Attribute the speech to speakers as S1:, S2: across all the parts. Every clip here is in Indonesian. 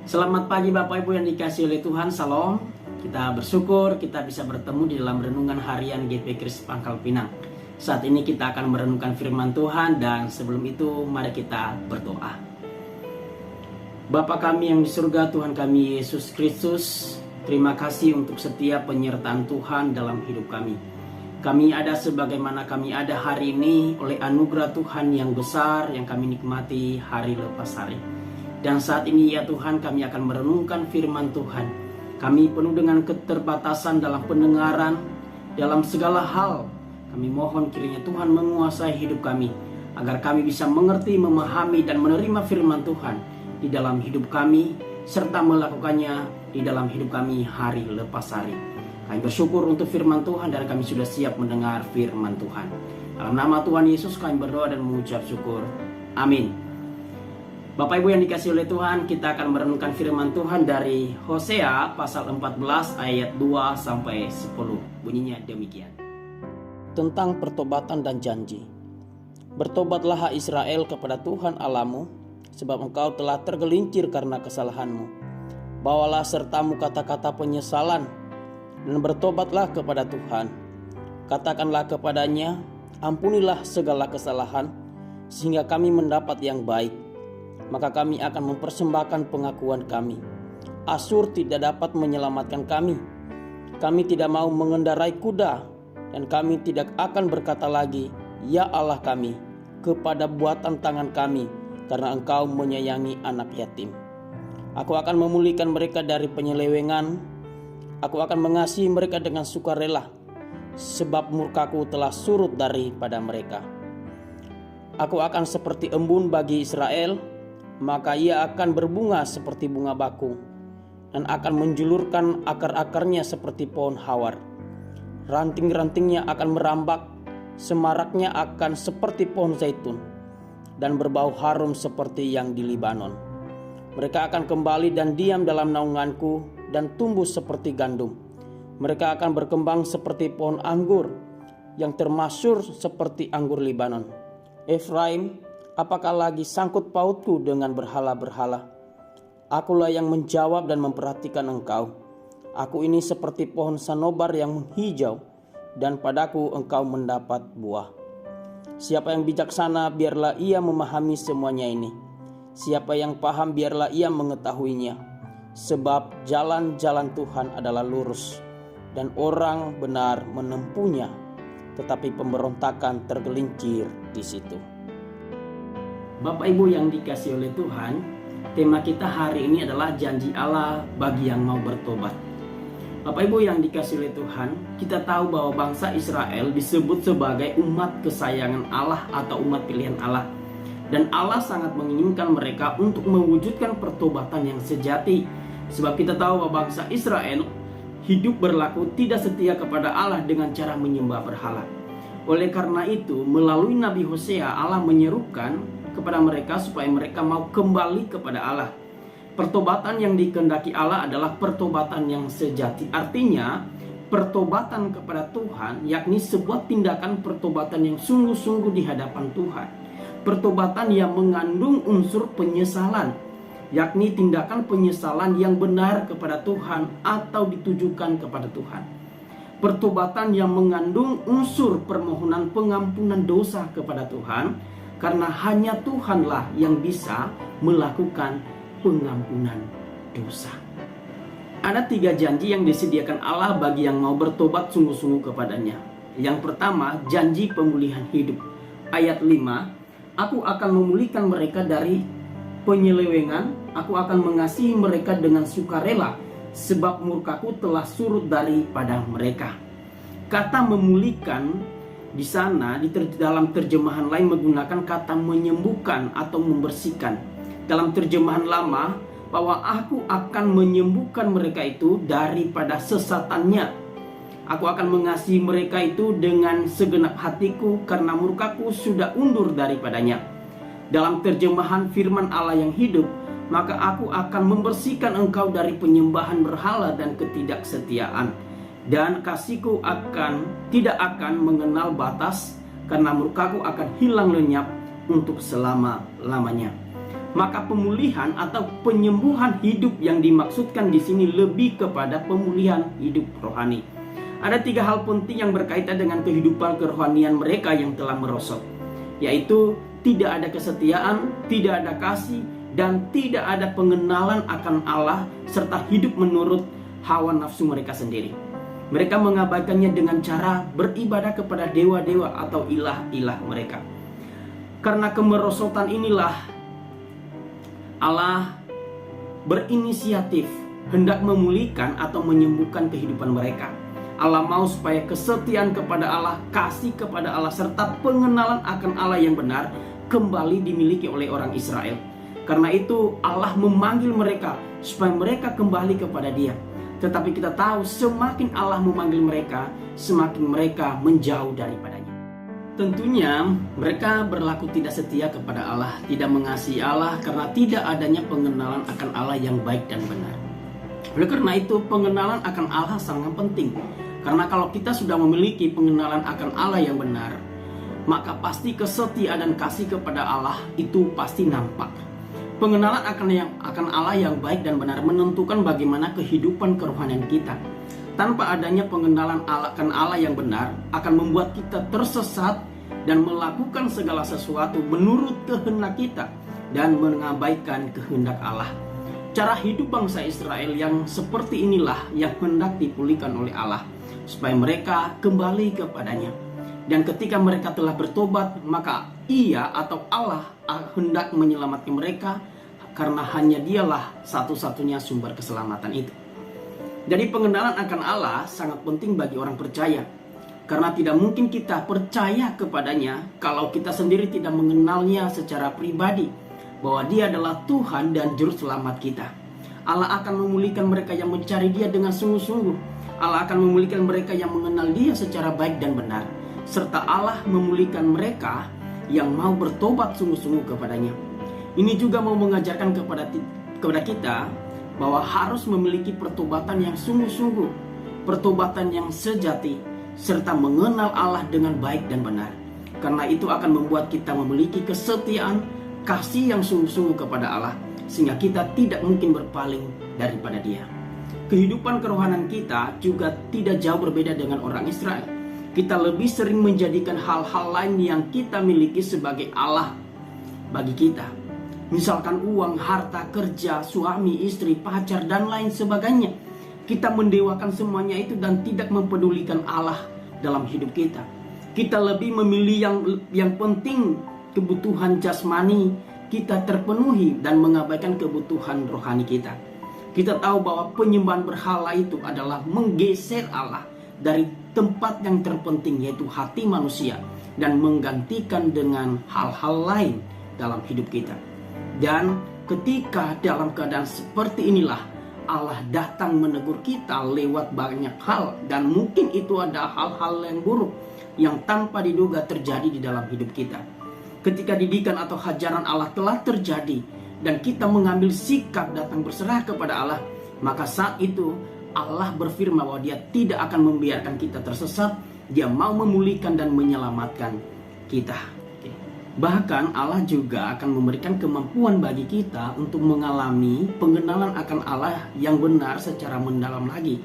S1: Selamat pagi Bapak Ibu yang dikasihi oleh Tuhan, Salam. Kita bersyukur kita bisa bertemu di dalam renungan harian GP Kris Pangkal Pinang. Saat ini kita akan merenungkan firman Tuhan, dan sebelum itu mari kita berdoa. Bapa kami yang di surga, Tuhan kami Yesus Kristus, terima kasih untuk setiap penyertaan Tuhan dalam hidup kami. Kami ada sebagaimana kami ada hari ini oleh anugerah Tuhan yang besar yang kami nikmati hari lepas hari. Dan saat ini ya Tuhan, kami akan merenungkan firman Tuhan. Kami penuh dengan keterbatasan dalam pendengaran, dalam segala hal. Kami mohon kiranya Tuhan menguasai hidup kami, agar kami bisa mengerti, memahami, dan menerima firman Tuhan di dalam hidup kami, serta melakukannya di dalam hidup kami hari lepas hari. Kami bersyukur untuk firman Tuhan, dan kami sudah siap mendengar firman Tuhan. Dalam nama Tuhan Yesus kami berdoa dan mengucap syukur. Amin. Bapak Ibu yang dikasihi oleh Tuhan, kita akan merenungkan firman Tuhan dari Hosea pasal 14 ayat 2-10. Bunyinya demikian. Tentang pertobatan dan janji. Bertobatlah hai Israel kepada Tuhan Allahmu, sebab engkau telah tergelincir karena kesalahanmu. Bawalah sertamu kata-kata penyesalan, dan bertobatlah kepada Tuhan. Katakanlah kepadanya, ampunilah segala kesalahan, sehingga kami mendapat yang baik. Maka kami akan mempersembahkan pengakuan kami. Asyur tidak dapat menyelamatkan kami. Kami tidak mau mengendarai kuda, dan kami tidak akan berkata lagi, ya Allah kami, kepada buatan tangan kami, karena engkau menyayangi anak yatim. Aku akan memulihkan mereka dari penyelewengan. Aku akan mengasihi mereka dengan sukarela, sebab murkaku telah surut daripada mereka. Aku akan seperti embun bagi Israel, maka ia akan berbunga seperti bunga bakung, dan akan menjulurkan akar-akarnya seperti pohon hawar. Ranting-rantingnya akan merambak, semaraknya akan seperti pohon zaitun, dan berbau harum seperti yang di Libanon. Mereka akan kembali dan diam dalam naunganku, dan tumbuh seperti gandum. Mereka akan berkembang seperti pohon anggur, yang termasyur seperti anggur Libanon. Efraim, apakah lagi sangkut pautku dengan berhala-berhala? Akulah yang menjawab dan memperhatikan engkau. Aku ini seperti pohon sanobar yang menghijau, dan padaku engkau mendapat buah. Siapa yang bijaksana, biarlah ia memahami semuanya ini. Siapa yang paham, biarlah ia mengetahuinya. Sebab jalan-jalan Tuhan adalah lurus, dan orang benar menempuhnya, tetapi pemberontakan tergelincir di situ. Bapak Ibu yang dikasihi oleh Tuhan, tema kita hari ini adalah janji Allah bagi yang mau bertobat. Bapak Ibu yang dikasihi oleh Tuhan, kita tahu bahwa bangsa Israel disebut sebagai umat kesayangan Allah atau umat pilihan Allah. Dan Allah sangat menginginkan mereka untuk mewujudkan pertobatan yang sejati. Sebab kita tahu bahwa bangsa Israel hidup berlaku tidak setia kepada Allah dengan cara menyembah berhala. Oleh karena itu, melalui Nabi Hosea, Allah menyerukan kepada mereka supaya mereka mau kembali kepada Allah. Pertobatan yang dikehendaki Allah adalah pertobatan yang sejati. Artinya, pertobatan kepada Tuhan yakni sebuah tindakan pertobatan yang sungguh-sungguh di hadapan Tuhan. Pertobatan yang mengandung unsur penyesalan, yakni tindakan penyesalan yang benar kepada Tuhan atau ditujukan kepada Tuhan. Pertobatan yang mengandung unsur permohonan pengampunan dosa kepada Tuhan, karena hanya Tuhanlah yang bisa melakukan pengampunan dosa. Ada 3 janji yang disediakan Allah bagi yang mau bertobat sungguh-sungguh kepadanya. Yang pertama, janji pemulihan hidup. Ayat 5, aku akan memulihkan mereka dari penyelewengan, aku akan mengasihi mereka dengan sukarela, sebab murkaku telah surut daripada mereka. Kata memulihkan di sana dalam terjemahan lain menggunakan kata menyembuhkan atau membersihkan. Dalam terjemahan lama, bahwa aku akan menyembuhkan mereka itu daripada sesatannya. Aku akan mengasihi mereka itu dengan segenap hatiku, karena murkaku sudah undur daripadanya. Dalam terjemahan firman Allah yang hidup, maka aku akan membersihkan engkau dari penyembahan berhala dan ketidaksetiaan. Dan kasihku tidak akan mengenal batas, karena murkaku akan hilang lenyap untuk selama-lamanya. Maka pemulihan atau penyembuhan hidup yang dimaksudkan di sini lebih kepada pemulihan hidup rohani. Ada 3 hal penting yang berkaitan dengan kehidupan kerohanian mereka yang telah merosot, yaitu tidak ada kesetiaan, tidak ada kasih, dan tidak ada pengenalan akan Allah, serta hidup menurut hawa nafsu mereka sendiri. Mereka mengabaikannya dengan cara beribadah kepada dewa-dewa atau ilah-ilah mereka. Karena kemerosotan inilah Allah berinisiatif hendak memulihkan atau menyembuhkan kehidupan mereka. Allah mau supaya kesetiaan kepada Allah, kasih kepada Allah, serta pengenalan akan Allah yang benar kembali dimiliki oleh orang Israel. Karena itu Allah memanggil mereka supaya mereka kembali kepada Dia. Tetapi kita tahu semakin Allah memanggil mereka, semakin mereka menjauh daripadanya. Tentunya mereka berlaku tidak setia kepada Allah, tidak mengasihi Allah karena tidak adanya pengenalan akan Allah yang baik dan benar. Oleh karena itu pengenalan akan Allah sangat penting. Karena kalau kita sudah memiliki pengenalan akan Allah yang benar, maka pasti kesetiaan dan kasih kepada Allah itu pasti nampak. Pengenalan akan Allah yang baik dan benar menentukan bagaimana kehidupan kerohanian kita. Tanpa adanya pengenalan akan Allah yang benar akan membuat kita tersesat dan melakukan segala sesuatu menurut kehendak kita dan mengabaikan kehendak Allah. Cara hidup bangsa Israel yang seperti inilah yang hendak dipulihkan oleh Allah, supaya mereka kembali kepadanya. Dan ketika mereka telah bertobat, maka Ia atau Allah hendak menyelamatkan mereka, karena hanya Dialah satu-satunya sumber keselamatan itu. Jadi pengenalan akan Allah sangat penting bagi orang percaya, karena tidak mungkin kita percaya kepadanya kalau kita sendiri tidak mengenalnya secara pribadi, bahwa Dia adalah Tuhan dan Juru Selamat kita. Allah akan memulihkan mereka yang mencari Dia dengan sungguh-sungguh. Allah akan memulihkan mereka yang mengenal Dia secara baik dan benar, serta Allah memulihkan mereka yang mau bertobat sungguh-sungguh kepadanya. Ini juga mau mengajarkan kepada kita bahwa harus memiliki pertobatan yang sungguh-sungguh, pertobatan yang sejati, serta mengenal Allah dengan baik dan benar. Karena itu akan membuat kita memiliki kesetiaan, kasih yang sungguh-sungguh kepada Allah, sehingga kita tidak mungkin berpaling daripada Dia. Kehidupan kerohanian kita juga tidak jauh berbeda dengan orang Israel. Kita lebih sering menjadikan hal-hal lain yang kita miliki sebagai Allah bagi kita. Misalkan uang, harta, kerja, suami, istri, pacar, dan lain sebagainya. Kita mendewakan semuanya itu dan tidak mempedulikan Allah dalam hidup kita. Kita lebih memilih yang penting kebutuhan jasmani kita terpenuhi dan mengabaikan kebutuhan rohani kita. Kita tahu bahwa penyembahan berhala itu adalah menggeser Allah dari tempat yang terpenting, yaitu hati manusia, dan menggantikan dengan hal-hal lain dalam hidup kita. Dan ketika dalam keadaan seperti inilah Allah datang menegur kita lewat banyak hal, dan mungkin itu ada hal-hal yang buruk yang tanpa diduga terjadi di dalam hidup kita. Ketika didikan atau hajaran Allah telah terjadi dan kita mengambil sikap datang berserah kepada Allah, maka saat itu Allah berfirman bahwa Dia tidak akan membiarkan kita tersesat. Dia mau memulihkan dan menyelamatkan kita. Bahkan Allah juga akan memberikan kemampuan bagi kita untuk mengalami pengenalan akan Allah yang benar secara mendalam lagi.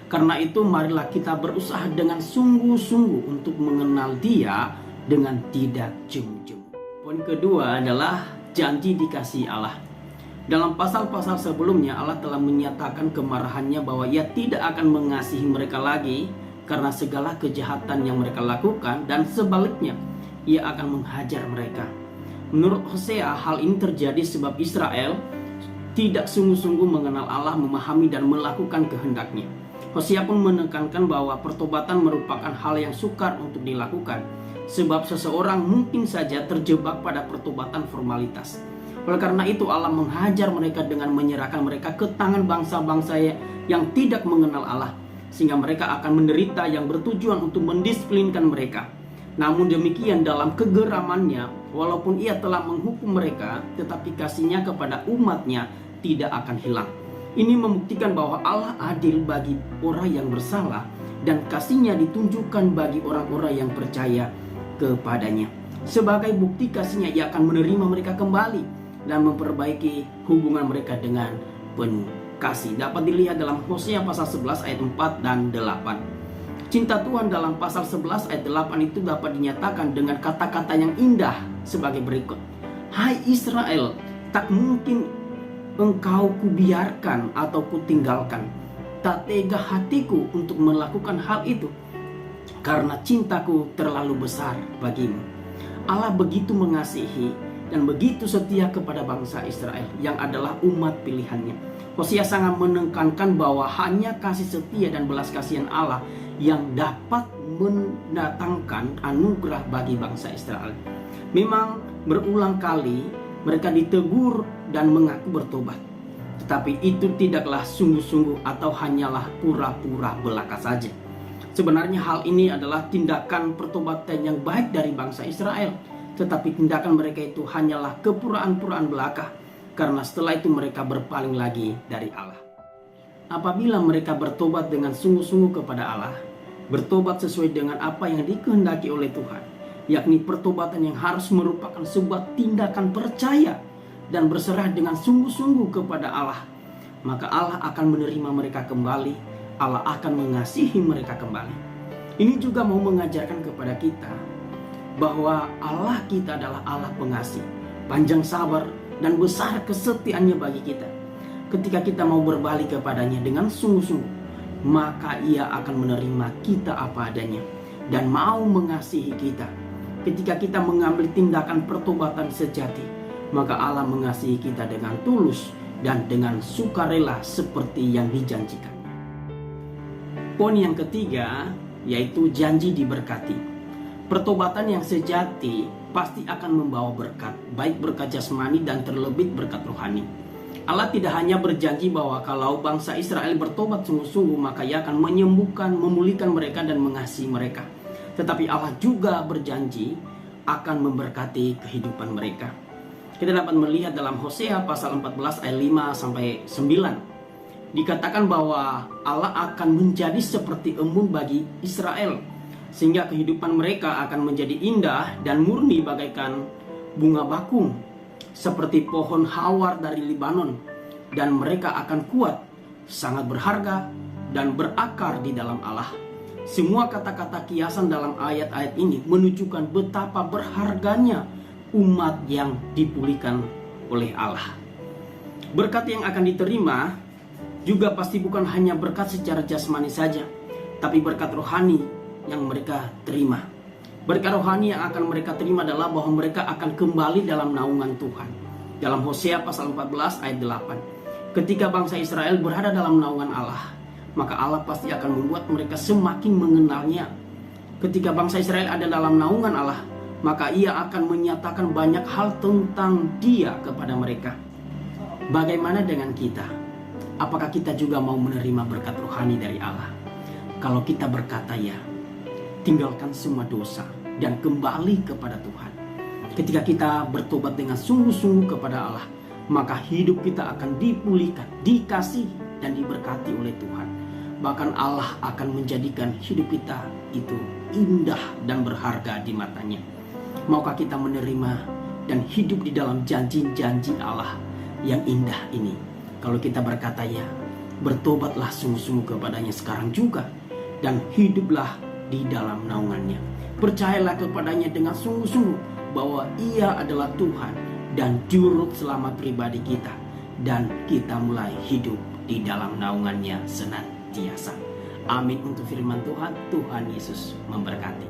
S1: Karena itu marilah kita berusaha dengan sungguh-sungguh untuk mengenal Dia dengan tidak jemu-jemu. Poin kedua adalah janji dikasihi Allah. Dalam pasal-pasal sebelumnya Allah telah menyatakan kemarahannya bahwa Ia tidak akan mengasihi mereka lagi karena segala kejahatan yang mereka lakukan, dan sebaliknya Ia akan menghajar mereka. Menurut Hosea, hal ini terjadi sebab Israel tidak sungguh-sungguh mengenal Allah, memahami dan melakukan kehendaknya. Hosea pun menekankan bahwa pertobatan merupakan hal yang sukar untuk dilakukan, sebab seseorang mungkin saja terjebak pada pertobatan formalitas. Oleh karena itu Allah menghajar mereka dengan menyerahkan mereka ke tangan bangsa-bangsa yang tidak mengenal Allah, sehingga mereka akan menderita yang bertujuan untuk mendisiplinkan mereka. Namun demikian dalam kegeramannya, walaupun Ia telah menghukum mereka, tetapi kasih-Nya kepada umat-Nya tidak akan hilang. Ini membuktikan bahwa Allah adil bagi orang yang bersalah, dan kasih-Nya ditunjukkan bagi orang-orang yang percaya kepadanya. Sebagai bukti kasih-Nya, Ia akan menerima mereka kembali dan memperbaiki hubungan mereka dengan penuh kasih. Dapat dilihat dalam Hosea pasal 11 ayat 4 dan 8. Cinta Tuhan dalam pasal 11 ayat 8 itu dapat dinyatakan dengan kata-kata yang indah sebagai berikut. Hai Israel, tak mungkin engkau kubiarkan atau kutinggalkan. Tak tega hatiku untuk melakukan hal itu, karena cintaku terlalu besar bagimu. Allah begitu mengasihi dan begitu setia kepada bangsa Israel yang adalah umat pilihannya. Hosea sangat menekankan bahwa hanya kasih setia dan belas kasihan Allah yang dapat mendatangkan anugerah bagi bangsa Israel. Memang berulang kali mereka ditegur dan mengaku bertobat, tetapi itu tidaklah sungguh-sungguh atau hanyalah pura-pura belaka saja. Sebenarnya hal ini adalah tindakan pertobatan yang baik dari bangsa Israel, tetapi tindakan mereka itu hanyalah kepuraan-puraan belaka, karena setelah itu mereka berpaling lagi dari Allah. Apabila mereka bertobat dengan sungguh-sungguh kepada Allah, bertobat sesuai dengan apa yang dikehendaki oleh Tuhan, yakni pertobatan yang harus merupakan sebuah tindakan percaya dan berserah dengan sungguh-sungguh kepada Allah, maka Allah akan menerima mereka kembali. Allah akan mengasihi mereka kembali. Ini juga mau mengajarkan kepada kita bahwa Allah kita adalah Allah pengasih, panjang sabar, dan besar kesetiaannya bagi kita. Ketika kita mau berbalik kepadanya dengan sungguh-sungguh, maka Ia akan menerima kita apa adanya dan mau mengasihi kita. Ketika kita mengambil tindakan pertobatan sejati, maka Allah mengasihi kita dengan tulus dan dengan sukarela seperti yang dijanjikan. Poin yang ketiga yaitu janji diberkati. Pertobatan yang sejati pasti akan membawa berkat, baik berkat jasmani dan terlebih berkat rohani. Allah tidak hanya berjanji bahwa kalau bangsa Israel bertobat sungguh-sungguh, maka Ia akan menyembuhkan, memulihkan mereka dan mengasihi mereka. Tetapi Allah juga berjanji akan memberkati kehidupan mereka. Kita dapat melihat dalam Hosea pasal 14 ayat 5 sampai 9. Dikatakan bahwa Allah akan menjadi seperti embun bagi Israel, sehingga kehidupan mereka akan menjadi indah dan murni bagaikan bunga bakung, seperti pohon hawar dari Libanon, dan mereka akan kuat, sangat berharga, dan berakar di dalam Allah. Semua kata-kata kiasan dalam ayat-ayat ini menunjukkan betapa berharganya umat yang dipulihkan oleh Allah. Berkat yang akan diterima juga pasti bukan hanya berkat secara jasmani saja, tapi berkat rohani yang mereka terima. Berkat rohani yang akan mereka terima adalah bahwa mereka akan kembali dalam naungan Tuhan. Dalam Hosea pasal 14 ayat 8. Ketika bangsa Israel berada dalam naungan Allah, maka Allah pasti akan membuat mereka semakin mengenalnya. Ketika bangsa Israel ada dalam naungan Allah, maka Ia akan menyatakan banyak hal tentang Dia kepada mereka. Bagaimana dengan kita? Apakah kita juga mau menerima berkat rohani dari Allah? Kalau kita berkata ya, tinggalkan semua dosa dan kembali kepada Tuhan. Ketika kita bertobat dengan sungguh-sungguh kepada Allah, maka hidup kita akan dipulihkan, dikasihi, dan diberkati oleh Tuhan. Bahkan Allah akan menjadikan hidup kita itu indah dan berharga di matanya. Maukah kita menerima dan hidup di dalam janji-janji Allah yang indah ini? Kalau kita berkata ya, bertobatlah sungguh-sungguh kepadanya sekarang juga, dan hiduplah di dalam naungannya. Percayalah kepadanya dengan sungguh-sungguh bahwa Ia adalah Tuhan dan juru selamat pribadi kita, dan kita mulai hidup di dalam naungannya senantiasa. Amin untuk firman Tuhan. Tuhan Yesus memberkati.